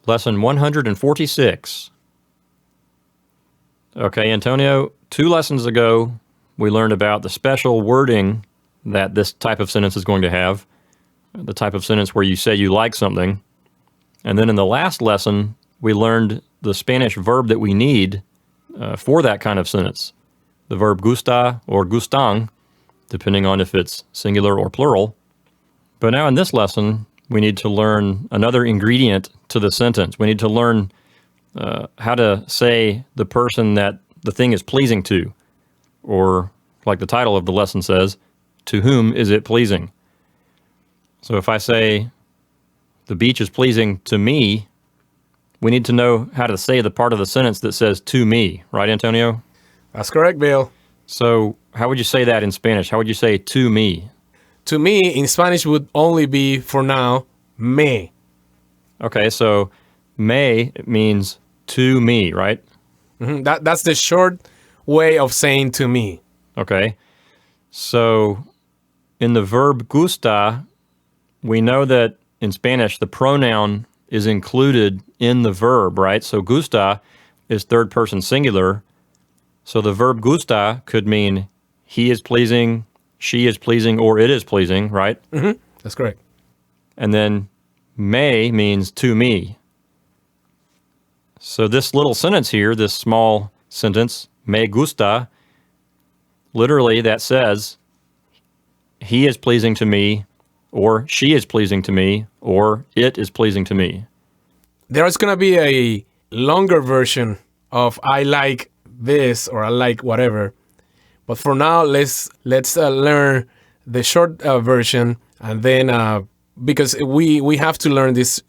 Lesson 146. Okay, Antonio, 2 lessons ago, we learned about the special wording that this type of sentence is going to have, the type of sentence where you say you like something. And then in the last lesson, we learned the Spanish verb that we need for that kind of sentence, the verb gusta or gustan, depending on if it's singular or plural. But now in this lesson, we need to learn another ingredient to the sentence. We need to learn how to say the person that the thing is pleasing to, or like the title of the lesson says, to whom is it pleasing? So if I say the beach is pleasing to me, we need to know how to say the part of the sentence that says to me, right, Antonio? That's correct, Bill. So how would you say that in Spanish? How would you say to me? To me, in Spanish, would only be, for now, me. Okay, so me means to me, right? Mm-hmm. That's the short way of saying to me. Okay. So in the verb gusta, we know that in Spanish the pronoun is included in the verb, right? So gusta is third person singular. So the verb gusta could mean he is pleasing, she is pleasing, or it is pleasing, right? Mm-hmm. That's correct. And then me means to me. So this little sentence here, this small sentence, me gusta, literally that says he is pleasing to me, or she is pleasing to me, or it is pleasing to me. There's going to be a longer version of I like this or I like whatever. But for now, let's learn the short version, and then because we have to learn this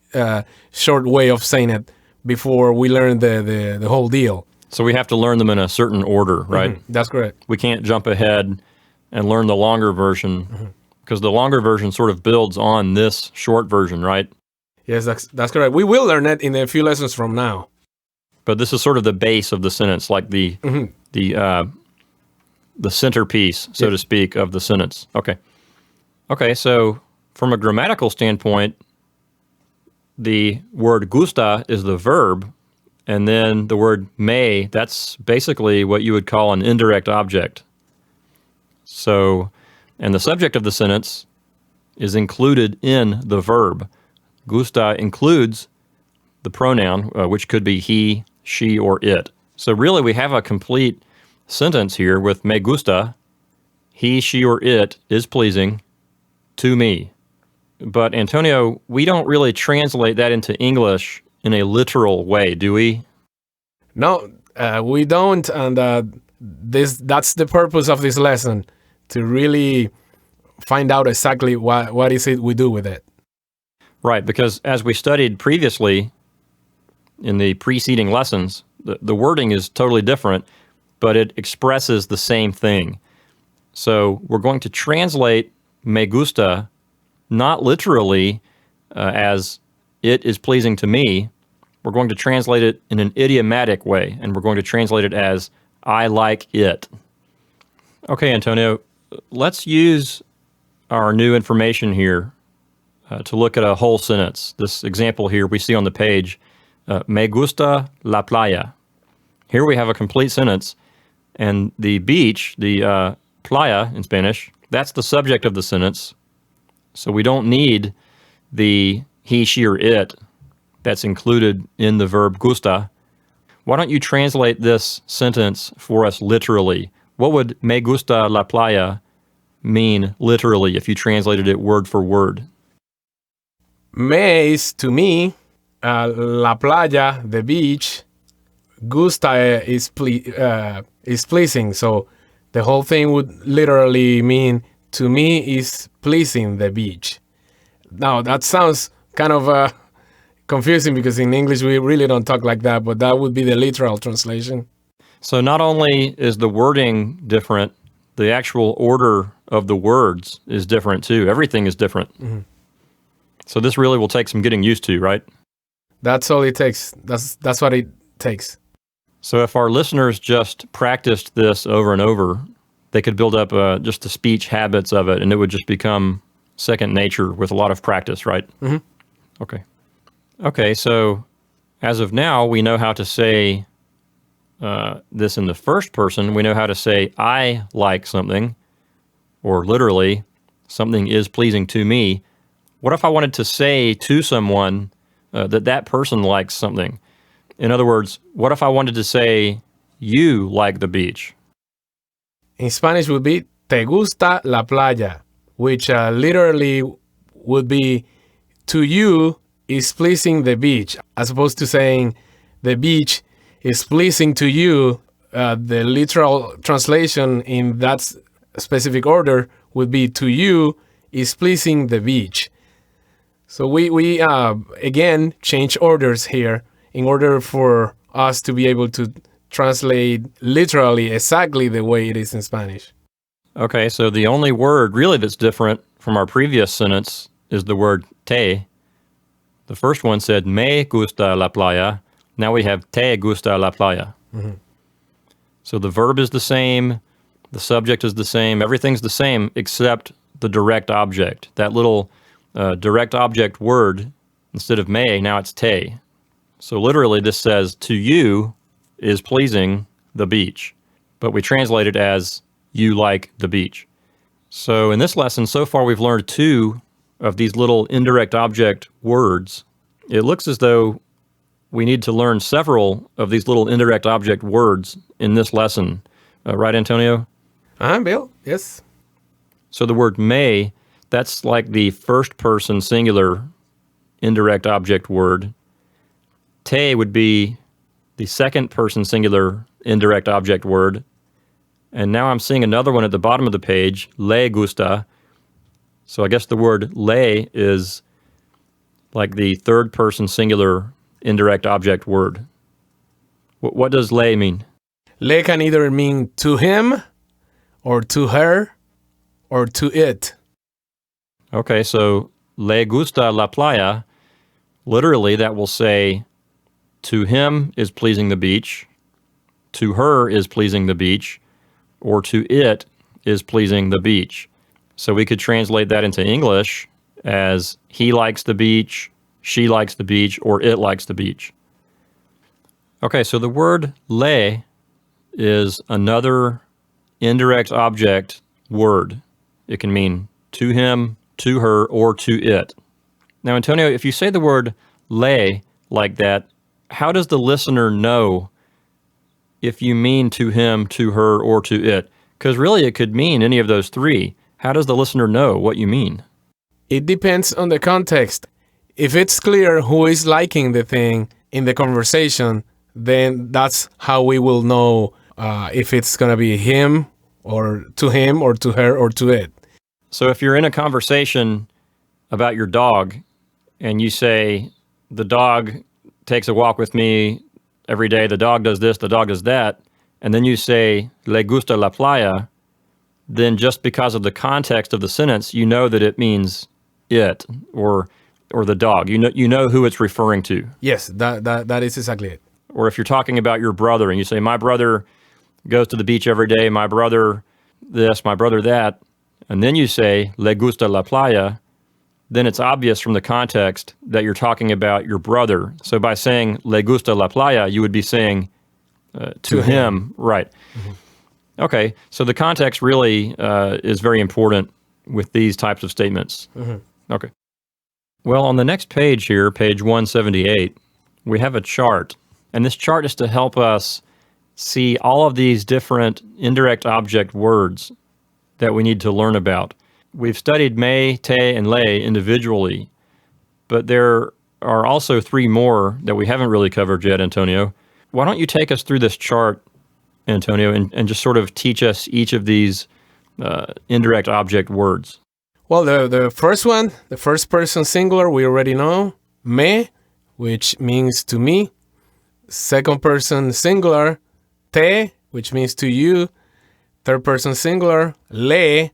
short way of saying it before we learn the whole deal. So we have to learn them in a certain order, right? Mm-hmm. That's correct. We can't jump ahead and learn the longer version, because the longer version sort of builds on this short version, right? Yes, that's correct. We will learn it in a few lessons from now. But this is sort of the base of the sentence, like the centerpiece, so to speak, of the sentence. Okay, so from a grammatical standpoint, the word gusta is the verb, and then the word me, that's basically what you would call an indirect object. So, and the subject of the sentence is included in the verb. Gusta includes the pronoun, which could be he, she, or it. So really we have a complete sentence here with me gusta, he, she, or it is pleasing to me. But Antonio, we don't really translate that into English in a literal way, do we? No, we don't, and that's the purpose of this lesson, to really find out exactly what is it we do with it. Right, because as we studied previously in the preceding lessons, the wording is totally different, but it expresses the same thing. So we're going to translate me gusta not literally as it is pleasing to me. We're going to translate it in an idiomatic way, and we're going to translate it as I like it. Okay, Antonio, let's use our new information here to look at a whole sentence. This example here we see on the page, me gusta la playa. Here we have a complete sentence, and the beach, the playa in Spanish, that's the subject of the sentence. So we don't need the he, she, or it that's included in the verb gusta. Why don't you translate this sentence for us literally? What would me gusta la playa mean literally if you translated it word for word? Me is to me, la playa, the beach. Gusta is pleasing. So the whole thing would literally mean to me is pleasing the beach. Now that sounds kind of confusing because in English we really don't talk like that, but that would be the literal translation. So not only is the wording different, the actual order of the words is different too. Everything is different. Mm-hmm. So this really will take some getting used to, right? That's all it takes. That's what it takes. So if our listeners just practiced this over and over, they could build up just the speech habits of it, and it would just become second nature with a lot of practice, right? Mm-hmm. Okay, so As of now, we know how to say this in the first person. We know how to say I like something, or literally, something is pleasing to me. What if I wanted to say to someone that person likes something? In other words, what if I wanted to say, you like the beach? In Spanish would be te gusta la playa, which literally would be to you is pleasing the beach, as opposed to saying the beach is pleasing to you. The literal translation in that specific order would be to you is pleasing the beach. So we again change orders here in order for us to be able to translate literally exactly the way it is in Spanish. Okay, so the only word really that's different from our previous sentence is the word te. The first one said me gusta la playa. Now we have te gusta la playa. Mm-hmm. So the verb is the same, the subject is the same, everything's the same except the direct object. That little direct object word, instead of me, now it's te. So literally this says, to you is pleasing the beach. But we translate it as, you like the beach. So in this lesson, so far we've learned 2 of these little indirect object words. It looks as though we need to learn several of these little indirect object words in this lesson. Right, Antonio? Bill, yes. So the word may, that's like the first person singular indirect object word. Te would be the second person singular indirect object word. And now I'm seeing another one at the bottom of the page, le gusta. So I guess the word le is like the third person singular indirect object word. What does le mean? Le can either mean to him or to her or to it. Okay, so le gusta la playa, literally that will say to him is pleasing the beach, to her is pleasing the beach, or to it is pleasing the beach. So we could translate that into English as he likes the beach, she likes the beach, or it likes the beach. Okay, so the word le is another indirect object word. It can mean to him, to her, or to it. Now, Antonio, if you say the word le like that, how does the listener know if you mean to him, to her, or to it? Because really it could mean any of those 3. How does the listener know what you mean? It depends on the context. If it's clear who is liking the thing in the conversation, then that's how we will know if it's going to be him or to her or to it. So if you're in a conversation about your dog and you say, the dog takes a walk with me every day, the dog does this, the dog does that, and then you say, le gusta la playa, then just because of the context of the sentence, you know that it means it or the dog. You know who it's referring to. Yes, that is exactly it. Or if you're talking about your brother and you say, my brother goes to the beach every day, my brother this, my brother that, and then you say, le gusta la playa, then it's obvious from the context that you're talking about your brother. So by saying le gusta la playa, you would be saying to him. Right. Mm-hmm. Okay, so the context really is very important with these types of statements. Mm-hmm. Okay. Well, on the next page here, page 178, we have a chart. And this chart is to help us see all of these different indirect object words that we need to learn about. We've studied me, te, and le individually, but there are also 3 more that we haven't really covered yet, Antonio. Why don't you take us through this chart, Antonio, and just sort of teach us each of these indirect object words? Well, the first one, the first person singular, we already know. Me, which means to me. Second person singular, te, which means to you. Third person singular, le,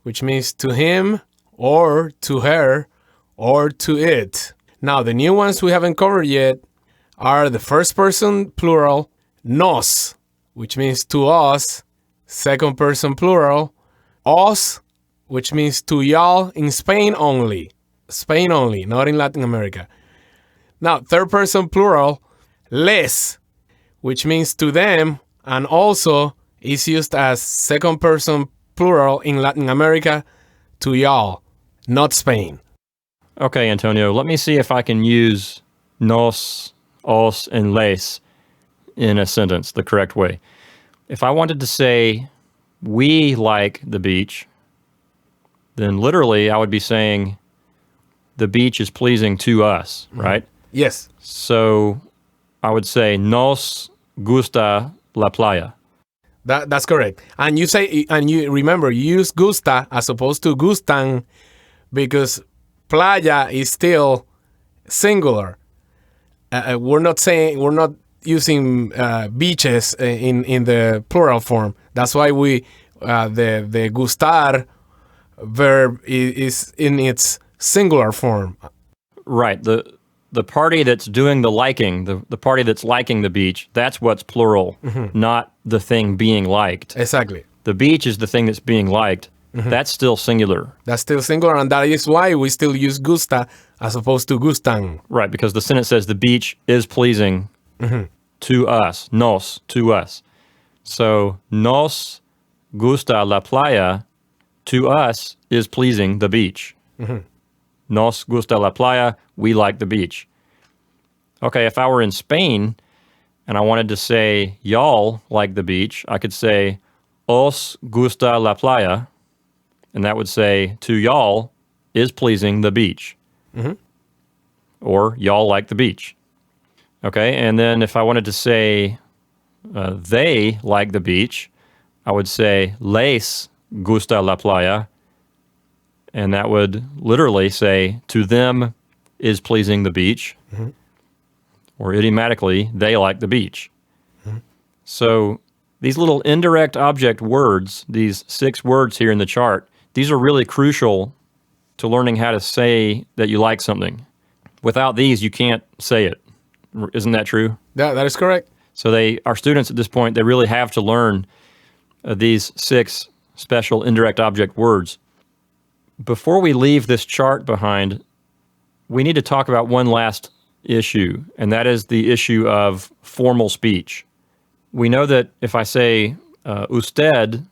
which means to him or to her or to it. Now, the new ones we haven't covered yet are the first person plural, nos, which means to us. Second person plural, os, which means to y'all in Spain only. Spain only, not in Latin America. Now, third person plural, les, which means to them, and also is used as second person plural in Latin America to y'all, not Spain. Okay, Antonio, let me see if I can use nos, os, and les in a sentence the correct way. If I wanted to say, we like the beach, then literally I would be saying, the beach is pleasing to us, right? Yes. So I would say, nos gusta la playa. That's correct. And you remember, you use gusta as opposed to gustan because playa is still singular. We're not using beaches in the plural form. That's why the gustar verb is in its singular form. Right. The party that's doing the liking, the party that's liking the beach, that's what's plural, not the thing being liked. Exactly. The beach is the thing that's being liked. That's still singular. That's still singular, and that is why we still use gusta as opposed to gustan. Right, because the sentence says the beach is pleasing to us, nos, to us. So, nos gusta la playa, to us is pleasing the beach. Nos gusta la playa, we like the beach. Okay, if I were in Spain and I wanted to say y'all like the beach, I could say os gusta la playa, and that would say to y'all is pleasing the beach. Or y'all like the beach. Okay, and then if I wanted to say they like the beach, I would say les gusta la playa, and that would literally say to them is pleasing the beach, or idiomatically, they like the beach. So these little indirect object words, these 6 words here in the chart, these are really crucial to learning how to say that you like something. Without these, you can't say it. Isn't that true? Yeah, that is correct. So our students at this point, they really have to learn these 6 special indirect object words. Before we leave this chart behind, we need to talk about one last issue, and that is the issue of formal speech. We know that if I say usted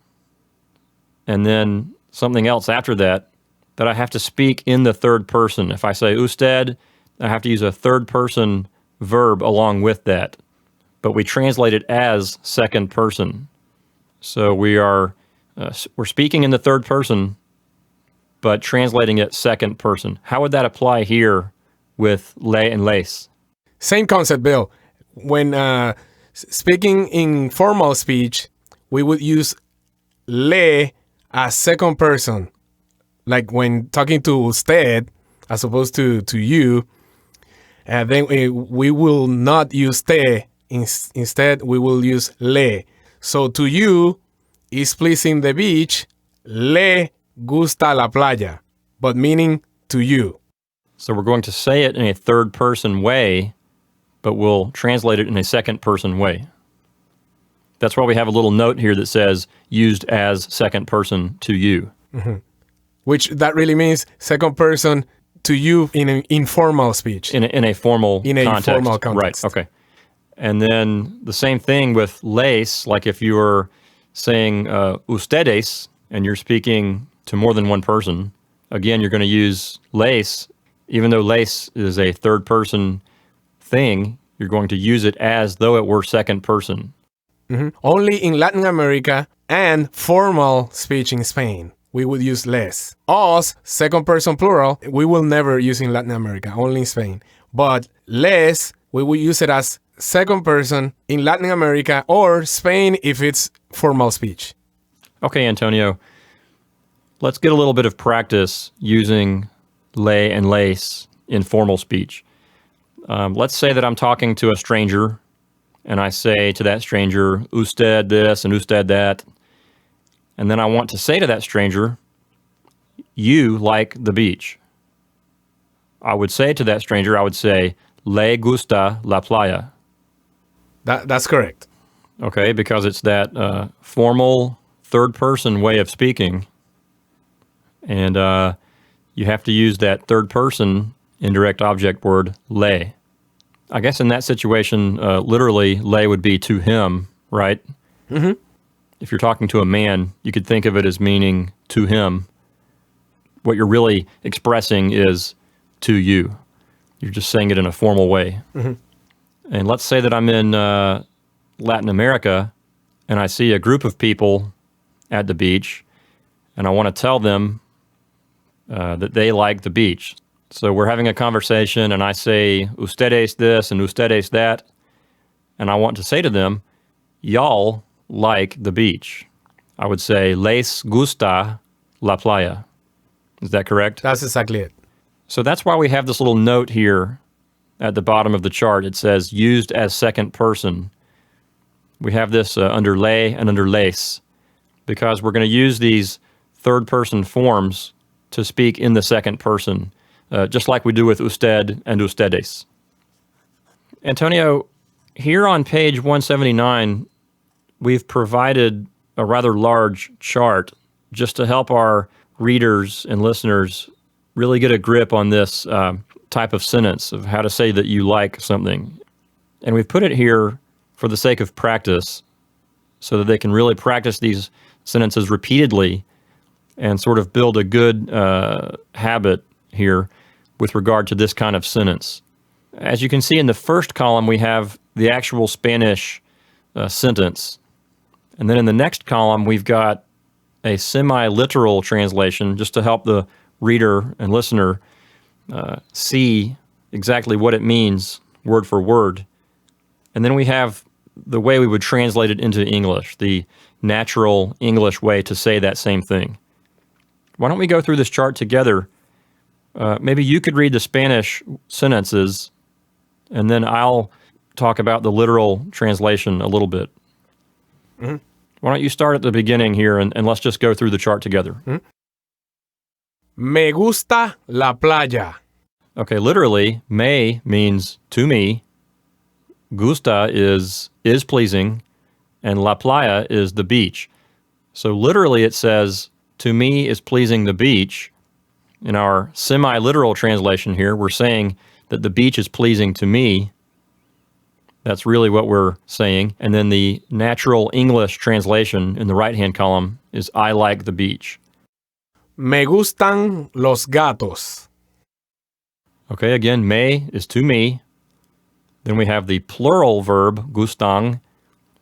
and then something else after that I have to speak in the third person. If I say usted, I have to use a third person verb along with that. But we translate it as second person. So we're speaking in the third person, but translating it second person. How would that apply here with le and les? Same concept, Bill. When speaking in formal speech, we would use le as second person. Like when talking to usted, as opposed to you, then we will not use te. Instead, we will use le. So to you is pleasing the beach, le gusta la playa, but meaning to you. So we're going to say it in a third person way, but we'll translate it in a second person way. That's why we have a little note here that says used as second person to you. Which that really means second person to you in an informal speech. In a formal context. Formal context. Right, okay. And then the same thing with les, like if you were saying ustedes and you're speaking to more than one person, again, you're going to use les. Even though les is a third person thing, you're going to use it as though it were second person. Only in Latin America and formal speech in Spain, we would use les. Us, second person plural, we will never use in Latin America, only in Spain. But les, we will use it as second person in Latin America or Spain if it's formal speech. Okay, Antonio, let's get a little bit of practice using le and les in formal speech. Let's say that I'm talking to a stranger and I say to that stranger, usted this and usted that. And then I want to say to that stranger, you like the beach. I would say to that stranger, I would say, le gusta la playa. That's correct. Okay, because it's that formal third person way of speaking. And you have to use that third person indirect object word le. I guess in that situation, literally, lay would be to him, right? Mm-hmm. If you're talking to a man, you could think of it as meaning to him. What you're really expressing is to you. You're just saying it in a formal way. Mm-hmm. And let's say that I'm in Latin America and I see a group of people at the beach and I want to tell them that they like the beach. So we're having a conversation and I say, ustedes this and ustedes that. And I want to say to them, y'all like the beach. I would say, les gusta la playa. Is that correct? That's exactly it. So that's why we have this little note here at the bottom of the chart. It says used as second person. We have this under ley and under les because we're going to use these third person forms to speak in the second person, just like we do with usted and ustedes. Antonio, here on page 179, we've provided a rather large chart just to help our readers and listeners really get a grip on this type of sentence of how to say that you like something. And we've put it here for the sake of practice so that they can really practice these sentences repeatedly and sort of build a good habit here with regard to this kind of sentence. As you can see in the first column, we have the actual Spanish sentence. And then in the next column, we've got a semi-literal translation just to help the reader and listener see exactly what it means word for word. And then we have the way we would translate it into English, the natural English way to say that same thing. Why don't we go through this chart together? Maybe you could read the Spanish sentences, and then I'll talk about the literal translation a little bit. Mm-hmm. Why don't you start at the beginning here, and let's just go through the chart together. Mm-hmm. Me gusta la playa. Okay, literally, me means to me, gusta is pleasing, and la playa is the beach. So literally it says, to me is pleasing the beach. In our semi-literal translation here, we're saying that the beach is pleasing to me. That's really what we're saying. And then the natural English translation in the right-hand column is I like the beach. Me gustan los gatos. Okay, again, me is to me. Then we have the plural verb, gustan,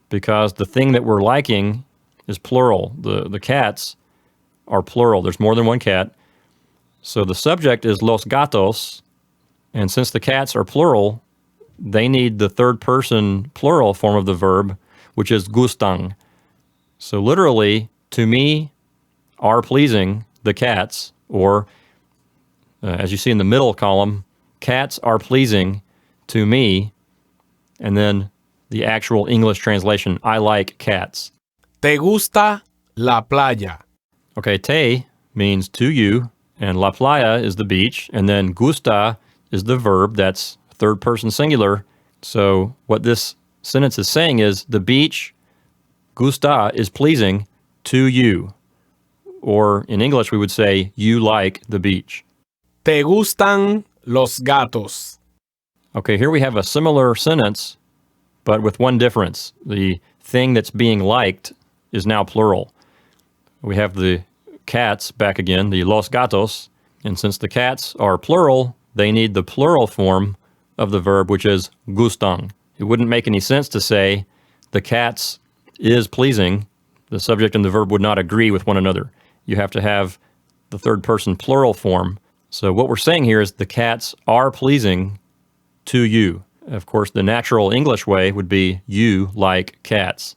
because the thing that we're liking is plural. The cats are plural. There's more than one cat. So the subject is los gatos, and since the cats are plural, they need the third person plural form of the verb, which is gustan. So literally, to me are pleasing the cats, or as you see in the middle column, cats are pleasing to me, and then the actual English translation, I like cats. Te gusta la playa. Okay, te means to you, and la playa is the beach, and then gusta is the verb, that's third person singular. So what this sentence is saying is the beach, gusta, is pleasing to you. Or in English, we would say, you like the beach. Te gustan los gatos. Okay, here we have a similar sentence, but with one difference. The thing that's being liked is now plural. We have the cats back again, the los gatos, and since the cats are plural, they need the plural form of the verb, which is gustan. It wouldn't make any sense to say the cats is pleasing. The subject and the verb would not agree with one another. You have to have the third person plural form. So what we're saying here is the cats are pleasing to you. Of course, the natural English way would be you like cats.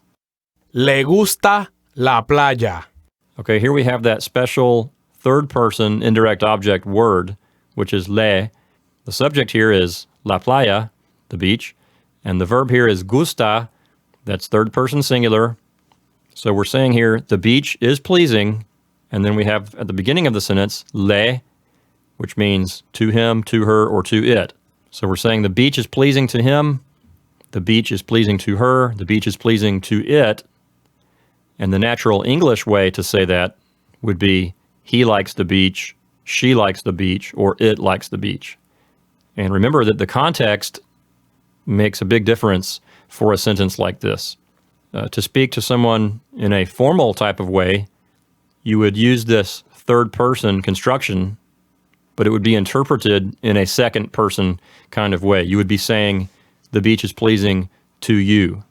Le gusta la playa. Okay, here we have that special third person indirect object word, which is le. The subject here is la playa, the beach, and the verb here is gusta, that's third person singular. So we're saying here the beach is pleasing, and then we have at the beginning of the sentence le, which means to him, to her, or to it. So we're saying the beach is pleasing to him, the beach is pleasing to her, the beach is pleasing to it, and the natural English way to say that would be he likes the beach, she likes the beach, or it likes the beach. And remember that the context makes a big difference for a sentence like this. To speak to someone in a formal type of way, you would use this third-person construction, but it would be interpreted in a second-person kind of way. You would be saying, the beach is pleasing to you.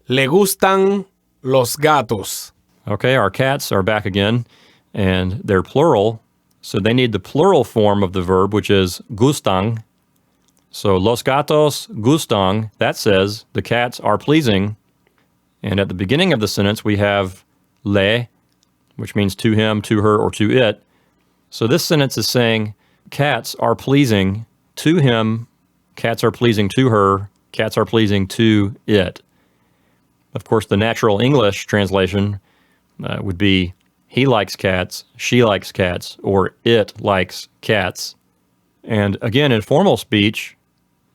Le gustan los gatos. Okay, our cats are back again, and they're plural, so they need the plural form of the verb, which is gustan. So, los gatos gustan, that says the cats are pleasing. And at the beginning of the sentence, we have le, which means to him, to her, or to it. So this sentence is saying cats are pleasing to him, cats are pleasing to her, cats are pleasing to it. Of course, the natural English translation would be he likes cats, she likes cats, or it likes cats. And again, in formal speech,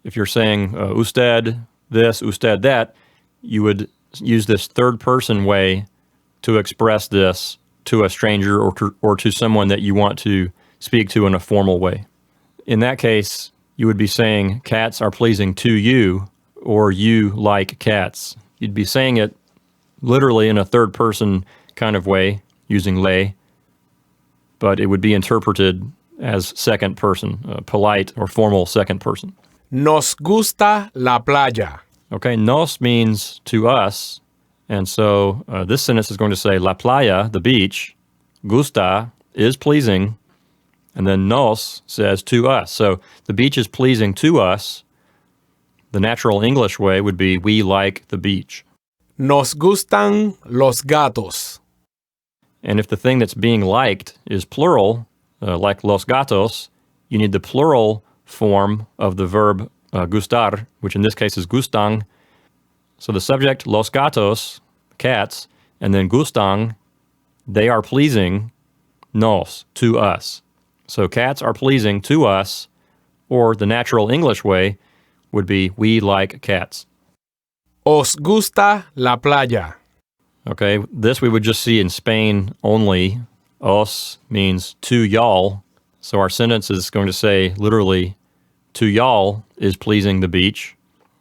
if you're saying usted this, usted that, you would use this third-person way to express this to a stranger or to someone that you want to speak to in a formal way. In that case, you would be saying cats are pleasing to you, or you like cats. You'd be saying it literally in a third-person kind of way, using le, but it would be interpreted as second person, polite or formal second person. Nos gusta la playa. Okay, nos means to us, and so this sentence is going to say la playa, the beach, gusta is pleasing, and then nos says to us. So the beach is pleasing to us. The natural English way would be we like the beach. Nos gustan los gatos. And if the thing that's being liked is plural, like los gatos, you need the plural form of the verb gustar, which in this case is gustan. So the subject, los gatos, cats, and then gustan, they are pleasing, nos, to us. So cats are pleasing to us, or the natural English way would be we like cats. Os gusta la playa. Okay, this we would just see in Spain only. Os means to y'all. So our sentence is going to say literally, to y'all is pleasing the beach.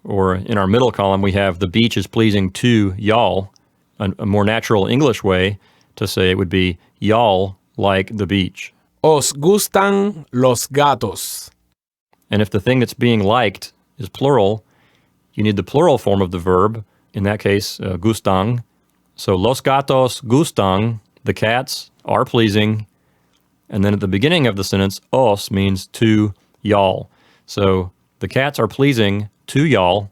Or in our middle column, we have the beach is pleasing to y'all. A more natural English way to say it would be y'all like the beach. Os gustan los gatos. And if the thing that's being liked is plural, you need the plural form of the verb, in that case, gustan. So los gatos gustan, the cats are pleasing. And then at the beginning of the sentence, os means to y'all. So the cats are pleasing to y'all,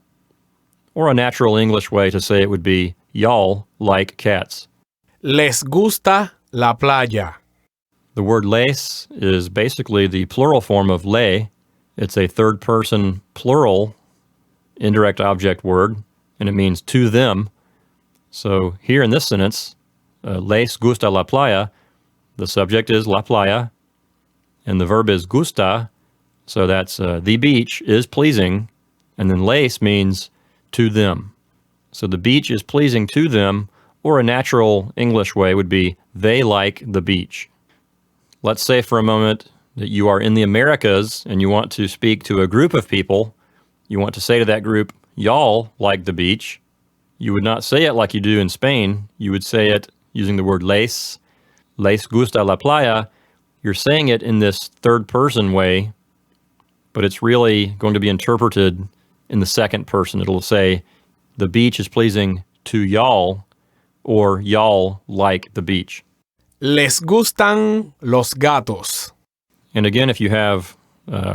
or a natural English way to say it would be y'all like cats. Les gusta la playa. The word les is basically the plural form of le. It's a third-person plural indirect object word, and it means to them. So here in this sentence, les gusta la playa, the subject is la playa, and the verb is gusta, so that's the beach is pleasing, and then les means to them. So the beach is pleasing to them, or a natural English way would be they like the beach. Let's say for a moment that you are in the Americas and you want to speak to a group of people. You want to say to that group, y'all like the beach. You would not say it like you do in Spain. You would say it using the word les gusta la playa. You're saying it in this third person way, but it's really going to be interpreted in the second person. It'll say, the beach is pleasing to y'all, or y'all like the beach. Les gustan los gatos. And again, if you have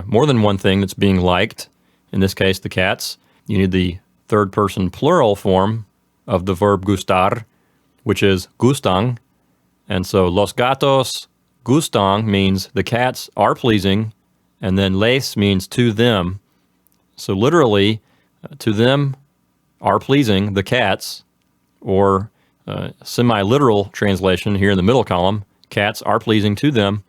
more than one thing that's being liked, in this case the cats, you need the third person plural form of the verb gustar, which is gustan. And so los gatos gustan means the cats are pleasing, and then les means to them. So literally, to them are pleasing, the cats, or semi-literal translation here in the middle column, cats are pleasing to them.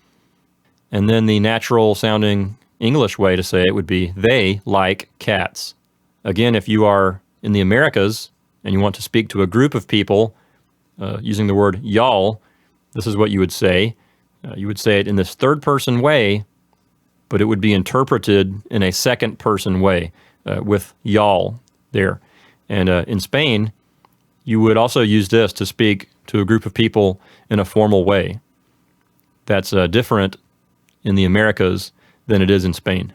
And then the natural sounding English way to say it would be they like cats. Again, if you are in the Americas and you want to speak to a group of people using the word y'all, this is what you would say. You would say it in this third person way, but it would be interpreted in a second person way. with y'all there. And in Spain, you would also use this to speak to a group of people in a formal way. That's different in the Americas than it is in Spain.